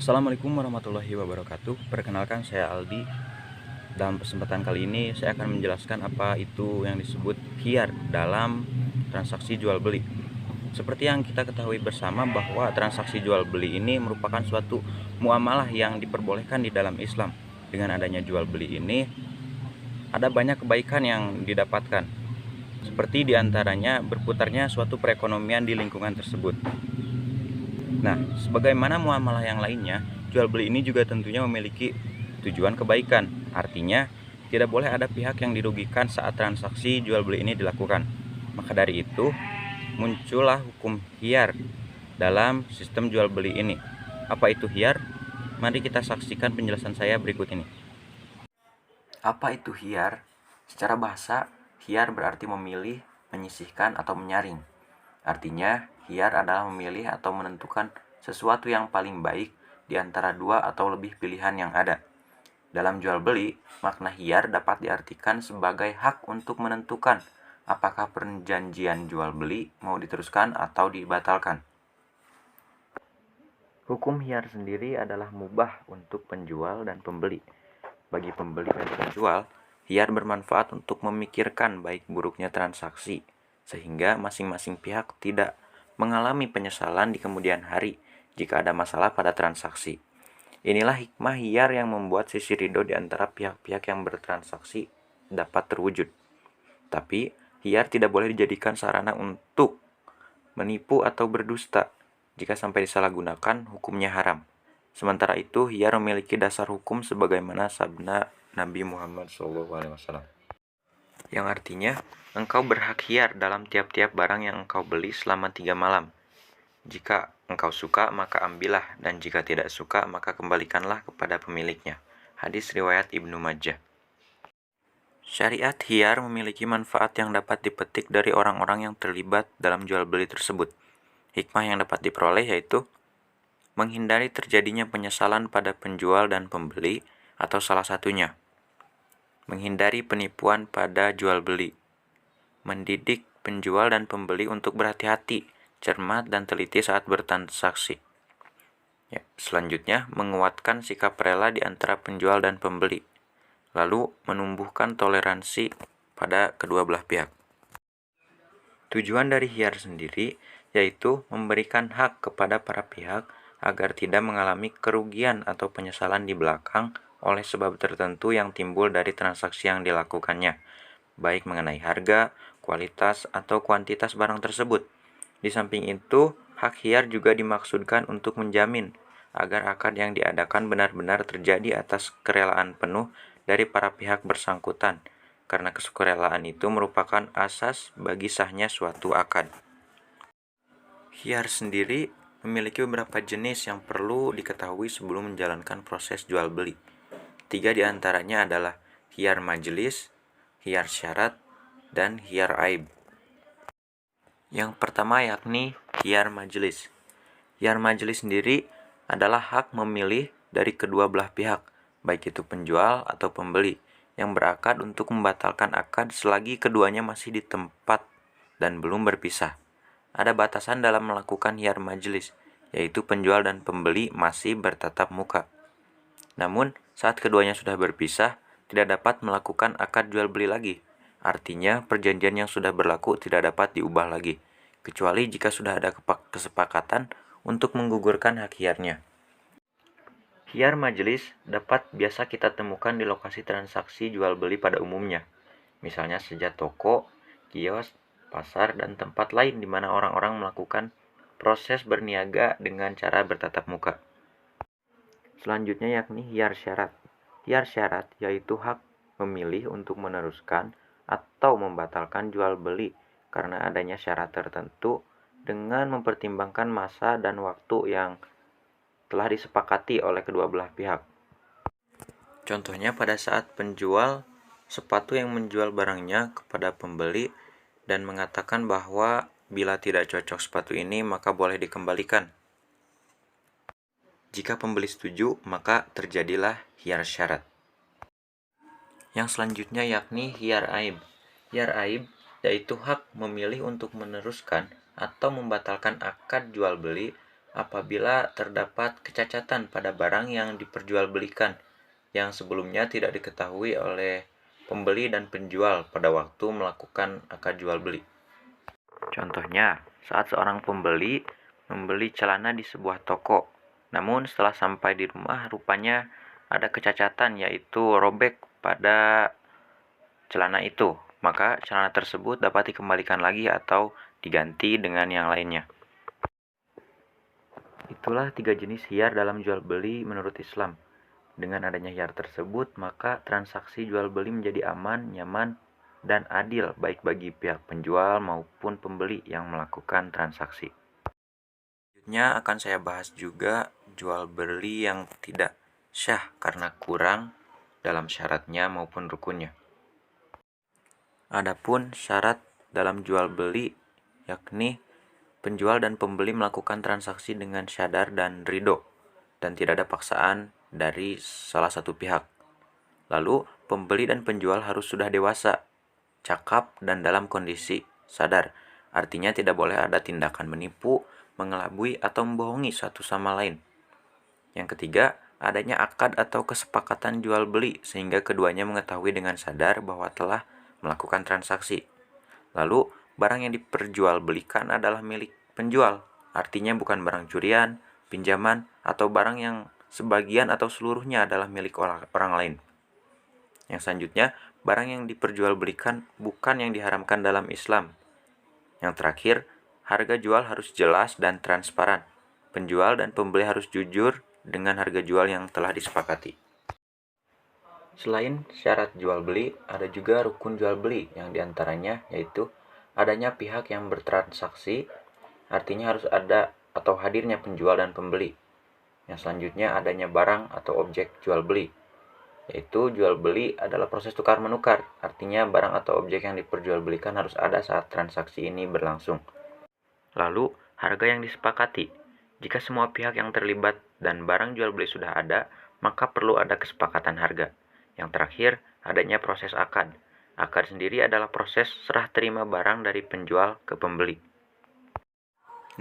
Assalamualaikum warahmatullahi wabarakatuh. Perkenalkan, saya Aldi. Dalam kesempatan kali ini saya akan menjelaskan apa itu yang disebut khiyar dalam transaksi jual beli. Seperti yang kita ketahui bersama bahwa transaksi jual beli ini merupakan suatu muamalah yang diperbolehkan di dalam Islam. Dengan adanya jual beli ini ada banyak kebaikan yang didapatkan. Seperti diantaranya berputarnya suatu perekonomian di lingkungan tersebut. Nah, sebagaimana muamalah yang lainnya, jual beli ini juga tentunya memiliki tujuan kebaikan. Artinya, tidak boleh ada pihak yang dirugikan saat transaksi jual beli ini dilakukan. Maka dari itu, muncullah hukum khiyar dalam sistem jual beli ini. Apa itu khiyar? Mari kita saksikan penjelasan saya berikut ini. Apa itu khiyar? Secara bahasa, khiyar berarti memilih, menyisihkan, atau menyaring. Artinya, khiyar adalah memilih atau menentukan sesuatu yang paling baik di antara dua atau lebih pilihan yang ada. Dalam jual beli, makna khiyar dapat diartikan sebagai hak untuk menentukan apakah perjanjian jual beli mau diteruskan atau dibatalkan. Hukum khiyar sendiri adalah mubah untuk penjual dan pembeli. Bagi pembeli dan penjual, khiyar bermanfaat untuk memikirkan baik buruknya transaksi, sehingga masing-masing pihak tidak mengalami penyesalan di kemudian hari jika ada masalah pada transaksi. Inilah hikmah khiyar yang membuat sisi ridho di antara pihak-pihak yang bertransaksi dapat terwujud. Tapi, khiyar tidak boleh dijadikan sarana untuk menipu atau berdusta. Jika sampai disalahgunakan, hukumnya haram. Sementara itu, khiyar memiliki dasar hukum sebagaimana sabda Nabi Muhammad SAW, yang artinya, engkau berhak khiyar dalam tiap-tiap barang yang engkau beli selama 3 malam. Jika engkau suka, maka ambillah, dan jika tidak suka, maka kembalikanlah kepada pemiliknya. Hadis riwayat Ibnu Majah. Syariat khiyar memiliki manfaat yang dapat dipetik dari orang-orang yang terlibat dalam jual beli tersebut. Hikmah yang dapat diperoleh yaitu menghindari terjadinya penyesalan pada penjual dan pembeli atau salah satunya. Menghindari penipuan pada jual beli. Mendidik penjual dan pembeli untuk berhati-hati, cermat, dan teliti saat bertransaksi. Selanjutnya, menguatkan sikap rela di antara penjual dan pembeli. Lalu, menumbuhkan toleransi pada kedua belah pihak. Tujuan dari khiyar sendiri yaitu memberikan hak kepada para pihak agar tidak mengalami kerugian atau penyesalan di belakang oleh sebab tertentu yang timbul dari transaksi yang dilakukannya, baik mengenai harga, kualitas, atau kuantitas barang tersebut. Di samping itu, hak khiyar juga dimaksudkan untuk menjamin agar akad yang diadakan benar-benar terjadi atas kerelaan penuh dari para pihak bersangkutan, karena kesukarelaan itu merupakan asas bagi sahnya suatu akad. Khiyar sendiri memiliki beberapa jenis yang perlu diketahui sebelum menjalankan proses jual beli. 3 diantaranya adalah khiyar majelis, khiyar syarat, dan khiyar aib. Yang pertama yakni khiyar majelis. Khiyar majelis sendiri adalah hak memilih dari kedua belah pihak, baik itu penjual atau pembeli, yang berakad untuk membatalkan akad selagi keduanya masih di tempat dan belum berpisah. Ada batasan dalam melakukan khiyar majelis, yaitu penjual dan pembeli masih bertatap muka. Namun, saat keduanya sudah berpisah, tidak dapat melakukan akad jual beli lagi. Artinya, perjanjian yang sudah berlaku tidak dapat diubah lagi, kecuali jika sudah ada kesepakatan untuk menggugurkan hak khiyarnya. Khiyar majelis dapat biasa kita temukan di lokasi transaksi jual beli pada umumnya, misalnya sejak toko, kios, pasar, dan tempat lain di mana orang-orang melakukan proses berniaga dengan cara bertatap muka. Selanjutnya yakni khiyar syarat. Khiyar syarat yaitu hak memilih untuk meneruskan atau membatalkan jual beli karena adanya syarat tertentu dengan mempertimbangkan masa dan waktu yang telah disepakati oleh kedua belah pihak. Contohnya pada saat penjual sepatu yang menjual barangnya kepada pembeli dan mengatakan bahwa bila tidak cocok sepatu ini maka boleh dikembalikan. Jika pembeli setuju, maka terjadilah khiyar syarat. Yang selanjutnya yakni khiyar aib. Khiyar aib yaitu hak memilih untuk meneruskan atau membatalkan akad jual beli apabila terdapat kecacatan pada barang yang diperjualbelikan yang sebelumnya tidak diketahui oleh pembeli dan penjual pada waktu melakukan akad jual beli. Contohnya, saat seorang pembeli membeli celana di sebuah toko, namun setelah sampai di rumah rupanya ada kecacatan, yaitu robek pada celana itu, maka celana tersebut dapat dikembalikan lagi atau diganti dengan yang lainnya. Itulah 3 jenis hiyar dalam jual beli menurut Islam. Dengan adanya hiyar tersebut, maka transaksi jual beli menjadi aman, nyaman, dan adil baik bagi pihak penjual maupun pembeli yang melakukan transaksi. Selanjutnya akan saya bahas juga jual beli yang tidak syah karena kurang dalam syaratnya maupun rukunnya. Adapun syarat dalam jual beli yakni penjual dan pembeli melakukan transaksi dengan syadar dan ridho dan tidak ada paksaan dari salah satu pihak. Lalu, pembeli dan penjual harus sudah dewasa, cakap, dan dalam kondisi sadar. Artinya tidak boleh ada tindakan menipu, mengelabui, atau membohongi satu sama lain. Yang ketiga, adanya akad atau kesepakatan jual beli sehingga keduanya mengetahui dengan sadar bahwa telah melakukan transaksi. Lalu, barang yang diperjualbelikan adalah milik penjual, artinya bukan barang curian, pinjaman, atau barang yang sebagian atau seluruhnya adalah milik orang lain. Yang selanjutnya, barang yang diperjualbelikan bukan yang diharamkan dalam Islam. Yang terakhir, harga jual harus jelas dan transparan. Penjual dan pembeli harus jujur dengan harga jual yang telah disepakati. Selain syarat jual beli, ada juga rukun jual beli yang diantaranya yaitu adanya pihak yang bertransaksi, artinya harus ada atau hadirnya penjual dan pembeli. Yang selanjutnya adanya barang atau objek jual beli, yaitu jual beli adalah proses tukar menukar, artinya barang atau objek yang diperjualbelikan harus ada saat transaksi ini berlangsung. Lalu, harga yang disepakati. Jika semua pihak yang terlibat dan barang jual beli sudah ada, maka perlu ada kesepakatan harga. Yang terakhir, adanya proses akad. Akad sendiri adalah proses serah terima barang dari penjual ke pembeli.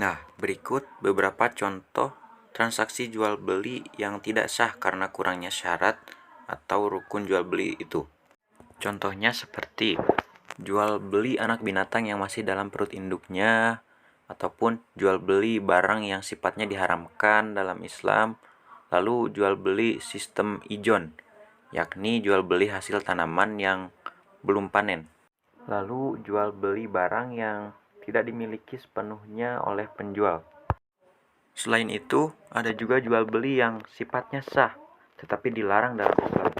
Nah, berikut beberapa contoh transaksi jual beli yang tidak sah karena kurangnya syarat atau rukun jual beli itu. Contohnya seperti jual beli anak binatang yang masih dalam perut induknya, ataupun jual beli barang yang sifatnya diharamkan dalam Islam, lalu jual beli sistem ijon, yakni jual beli hasil tanaman yang belum panen, lalu jual beli barang yang tidak dimiliki sepenuhnya oleh penjual. Selain itu, ada juga jual beli yang sifatnya sah, tetapi dilarang dalam Islam,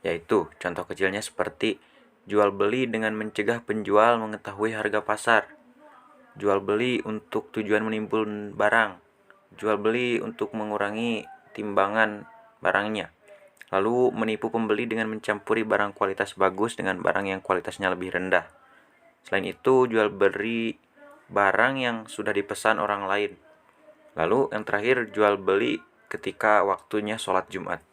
yaitu contoh kecilnya seperti jual beli dengan mencegah penjual mengetahui harga pasar, jual beli untuk tujuan menimbun barang, jual beli untuk mengurangi timbangan barangnya, lalu menipu pembeli dengan mencampuri barang kualitas bagus dengan barang yang kualitasnya lebih rendah. Selain itu, jual beli barang yang sudah dipesan orang lain. Lalu yang terakhir, jual beli ketika waktunya sholat Jumat.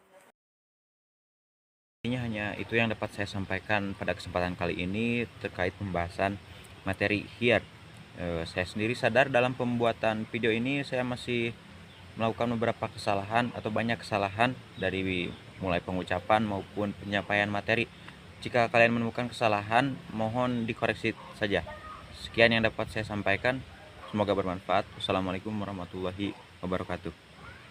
Ini hanya itu yang dapat saya sampaikan pada kesempatan kali ini terkait pembahasan materi hiyar. Saya sendiri sadar dalam pembuatan video ini saya masih melakukan beberapa kesalahan atau banyak kesalahan dari mulai pengucapan maupun penyampaian materi. Jika kalian menemukan kesalahan, mohon dikoreksi saja. Sekian yang dapat saya sampaikan. Semoga bermanfaat. Wassalamualaikum warahmatullahi wabarakatuh.